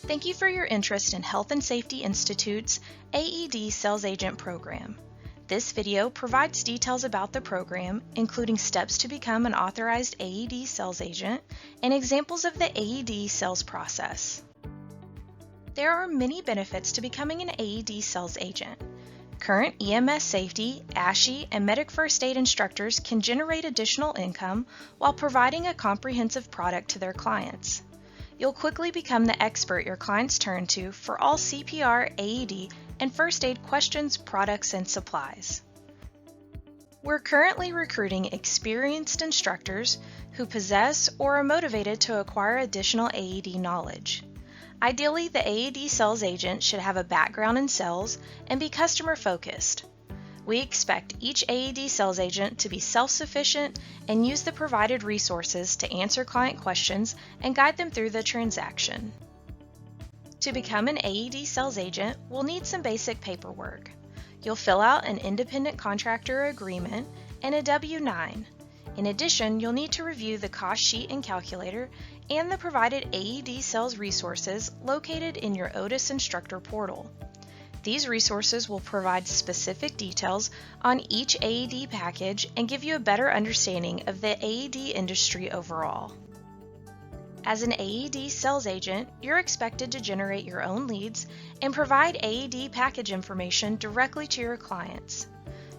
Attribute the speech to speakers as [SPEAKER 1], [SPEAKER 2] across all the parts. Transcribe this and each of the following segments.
[SPEAKER 1] Thank you for your interest in Health and Safety Institute's AED Sales Agent Program. This video provides details about the program, including steps to become an authorized AED sales agent and examples of the AED sales process. There are many benefits to becoming an AED sales agent. Current EMS safety, ASHI, and medic first aid instructors can generate additional income while providing a comprehensive product to their clients. You'll quickly become the expert your clients turn to for all CPR, AED, and first aid questions, products, and supplies. We're currently recruiting experienced instructors who possess or are motivated to acquire additional AED knowledge. Ideally, the AED sales agent should have a background in sales and be customer-focused. We expect each AED sales agent to be self-sufficient and use the provided resources to answer client questions and guide them through the transaction. To become an AED sales agent, we'll need some basic paperwork. You'll fill out an independent contractor agreement and a W-9. In addition, you'll need to review the cost sheet and calculator and the provided AED sales resources located in your Otis instructor portal. These resources will provide specific details on each AED package and give you a better understanding of the AED industry overall. As an AED sales agent, you're expected to generate your own leads and provide AED package information directly to your clients.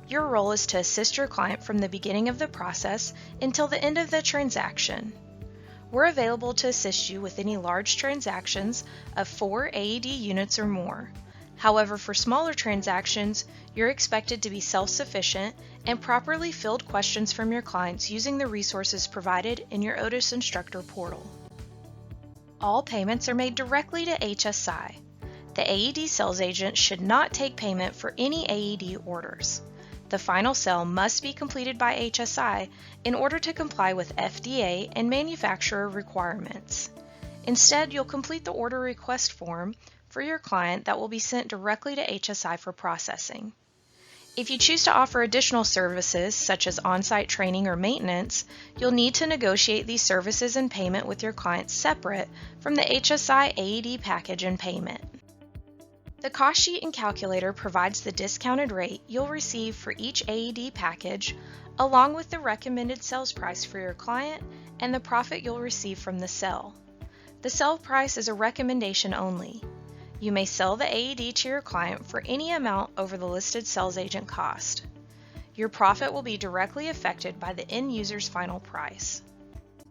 [SPEAKER 1] Your role is to assist your client from the beginning of the process until the end of the transaction. We're available to assist you with any large transactions of 4 AED units or more. However, for smaller transactions, you're expected to be self-sufficient and properly field questions from your clients using the resources provided in your Otis instructor portal. All payments are made directly to HSI. The AED sales agent should not take payment for any AED orders. The final sale must be completed by HSI in order to comply with FDA and manufacturer requirements. Instead, you'll complete the order request form for your client that will be sent directly to HSI for processing. If you choose to offer additional services such as on-site training or maintenance, you'll need to negotiate these services and payment with your client separate from the HSI AED package and payment. The cost sheet and calculator provides the discounted rate you'll receive for each AED package, along with the recommended sales price for your client and the profit you'll receive from the sale. The sale price is a recommendation only. You may sell the AED to your client for any amount over the listed sales agent cost. Your profit will be directly affected by the end user's final price.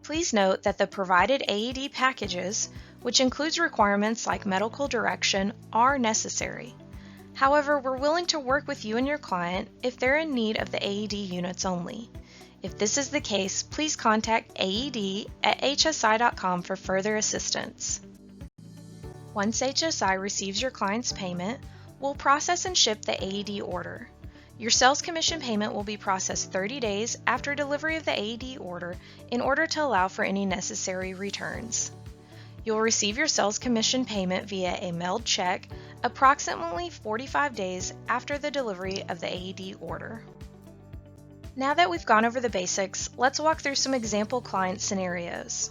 [SPEAKER 1] Please note that the provided AED packages, which includes requirements like medical direction, are necessary. However, we're willing to work with you and your client if they're in need of the AED units only. If this is the case, please contact aed@hsi.com for further assistance. Once HSI receives your client's payment, we'll process and ship the AED order. Your sales commission payment will be processed 30 days after delivery of the AED order in order to allow for any necessary returns. You'll receive your sales commission payment via a mailed check approximately 45 days after the delivery of the AED order. Now that we've gone over the basics, let's walk through some example client scenarios.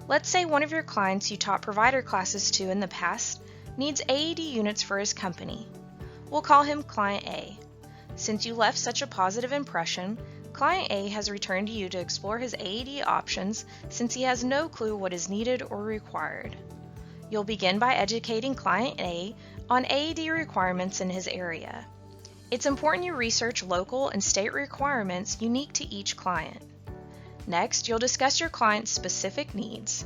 [SPEAKER 1] Let's say one of your clients you taught provider classes to in the past needs AED units for his company. We'll call him Client A. Since you left such a positive impression, Client A has returned to you to explore his AED options since he has no clue what is needed or required. You'll begin by educating Client A on AED requirements in his area. It's important you research local and state requirements unique to each client. Next, you'll discuss your client's specific needs.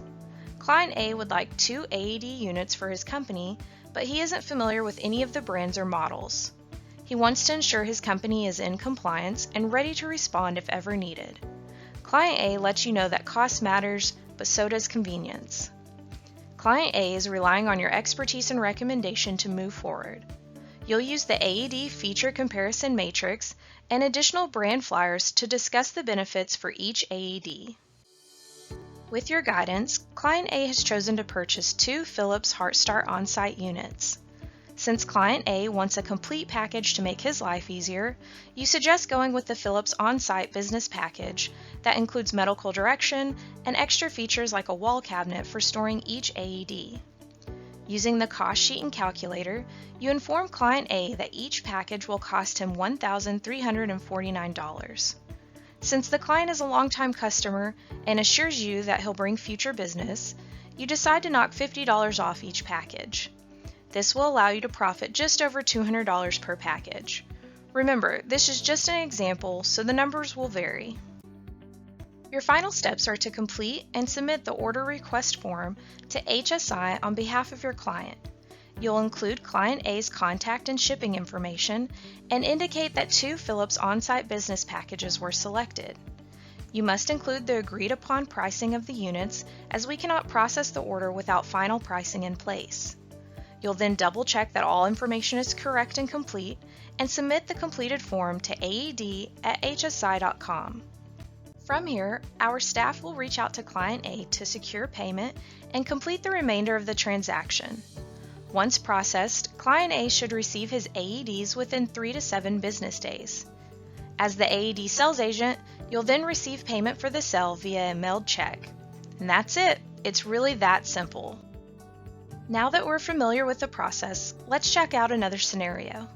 [SPEAKER 1] Client A would like 2 AED units for his company, but he isn't familiar with any of the brands or models. He wants to ensure his company is in compliance and ready to respond if ever needed. Client A lets you know that cost matters, but so does convenience. Client A is relying on your expertise and recommendation to move forward. You'll use the AED feature comparison matrix and additional brand flyers to discuss the benefits for each AED. With your guidance, Client A has chosen to purchase 2 Philips HeartStart on-site units. Since Client A wants a complete package to make his life easier, you suggest going with the Philips on-site business package that includes medical direction and extra features like a wall cabinet for storing each AED. Using the cost sheet and calculator, you inform Client A that each package will cost him $1,349. Since the client is a longtime customer and assures you that he'll bring future business, you decide to knock $50 off each package. This will allow you to profit just over $200 per package. Remember, this is just an example, so the numbers will vary. Your final steps are to complete and submit the order request form to HSI on behalf of your client. You'll include Client A's contact and shipping information and indicate that 2 Philips on-site business packages were selected. You must include the agreed upon pricing of the units, as we cannot process the order without final pricing in place. You'll then double check that all information is correct and complete and submit the completed form to aed@hsi.com. From here, our staff will reach out to Client A to secure payment and complete the remainder of the transaction. Once processed, Client A should receive his AEDs within 3 to 7 business days. As the AED sales agent, you'll then receive payment for the sale via a mailed check. And that's it. It's really that simple. Now that we're familiar with the process, let's check out another scenario.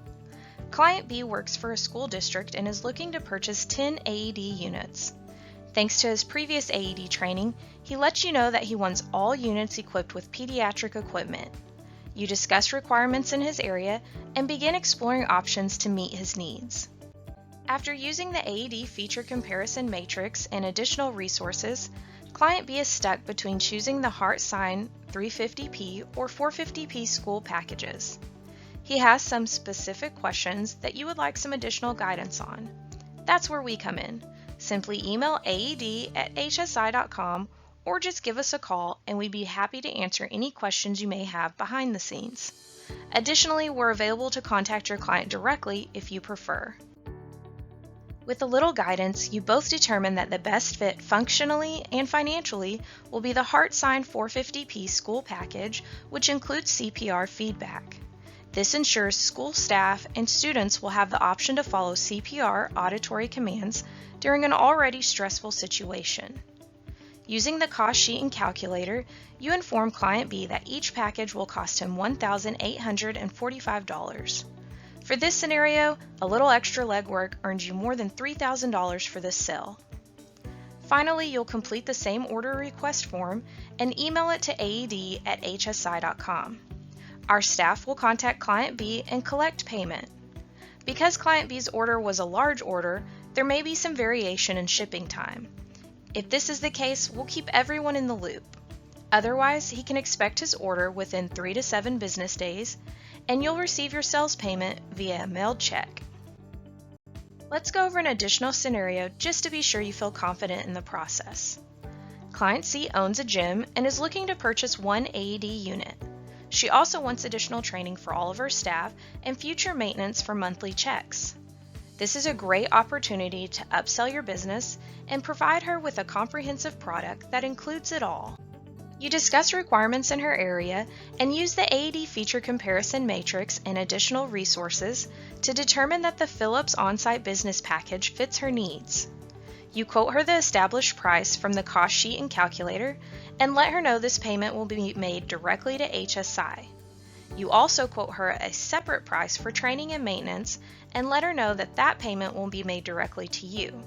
[SPEAKER 1] Client B works for a school district and is looking to purchase 10 AED units. Thanks to his previous AED training, he lets you know that he wants all units equipped with pediatric equipment. You discuss requirements in his area and begin exploring options to meet his needs. After using the AED feature comparison matrix and additional resources, Client B is stuck between choosing the HSI 350p or 450p school packages. He has some specific questions that you would like some additional guidance on. That's where we come in. Simply email aed@hsi.com or just give us a call and we'd be happy to answer any questions you may have behind the scenes. Additionally, we're available to contact your client directly if you prefer. With a little guidance, you both determine that the best fit functionally and financially will be the HSI 450p school package, which includes CPR feedback. This ensures school staff and students will have the option to follow CPR auditory commands during an already stressful situation. Using the cost sheet and calculator, you inform Client B that each package will cost him $1,845. For this scenario, a little extra legwork earns you more than $3,000 for this sale. Finally, you'll complete the same order request form and email it to aed@hsi.com. Our staff will contact Client B and collect payment. Because Client B's order was a large order, there may be some variation in shipping time. If this is the case, we'll keep everyone in the loop. Otherwise, he can expect his order within 3 to 7 business days, and you'll receive your sales payment via a mailed check. Let's go over an additional scenario just to be sure you feel confident in the process. Client C owns a gym and is looking to purchase 1 AED unit. She also wants additional training for all of her staff and future maintenance for monthly checks. This is a great opportunity to upsell your business and provide her with a comprehensive product that includes it all. You discuss requirements in her area and use the AED feature comparison matrix and additional resources to determine that the Philips on-site business package fits her needs. You quote her the established price from the cost sheet and calculator and let her know this payment will be made directly to HSI. You also quote her a separate price for training and maintenance and let her know that that payment will be made directly to you.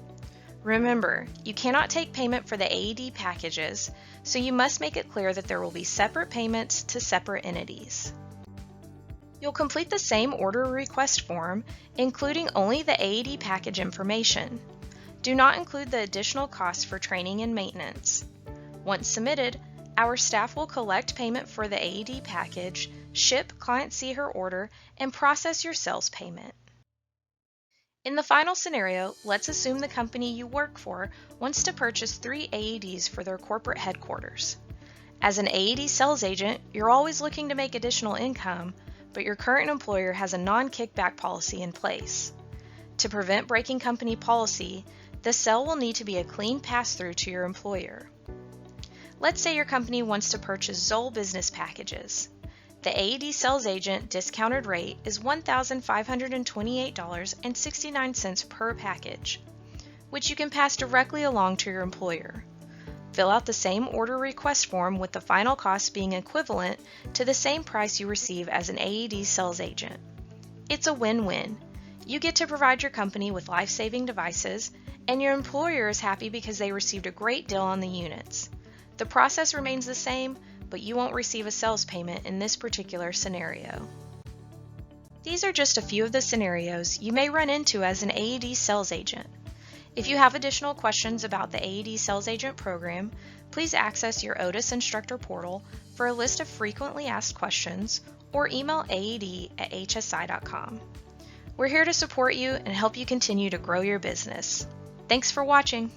[SPEAKER 1] Remember, you cannot take payment for the AED packages, so you must make it clear that there will be separate payments to separate entities. You'll complete the same order request form, including only the AED package information. Do not include the additional costs for training and maintenance. Once submitted, our staff will collect payment for the AED package, ship Client C her order, and process your sales payment. In the final scenario, let's assume the company you work for wants to purchase 3 AEDs for their corporate headquarters. As an AED sales agent, you're always looking to make additional income, but your current employer has a non-kickback policy in place. To prevent breaking company policy, the sale will need to be a clean pass-through to your employer. Let's say your company wants to purchase Zoll business packages. The AED sales agent discounted rate is $1,528.69 per package, which you can pass directly along to your employer. Fill out the same order request form with the final cost being equivalent to the same price you receive as an AED sales agent. It's a win-win. You get to provide your company with life-saving devices, and your employer is happy because they received a great deal on the units. The process remains the same, but you won't receive a sales payment in this particular scenario. These are just a few of the scenarios you may run into as an AED sales agent. If you have additional questions about the AED Sales Agent program, please access your Otis Instructor portal for a list of frequently asked questions or email aed@hsi.com. We're here to support you and help you continue to grow your business. Thanks for watching.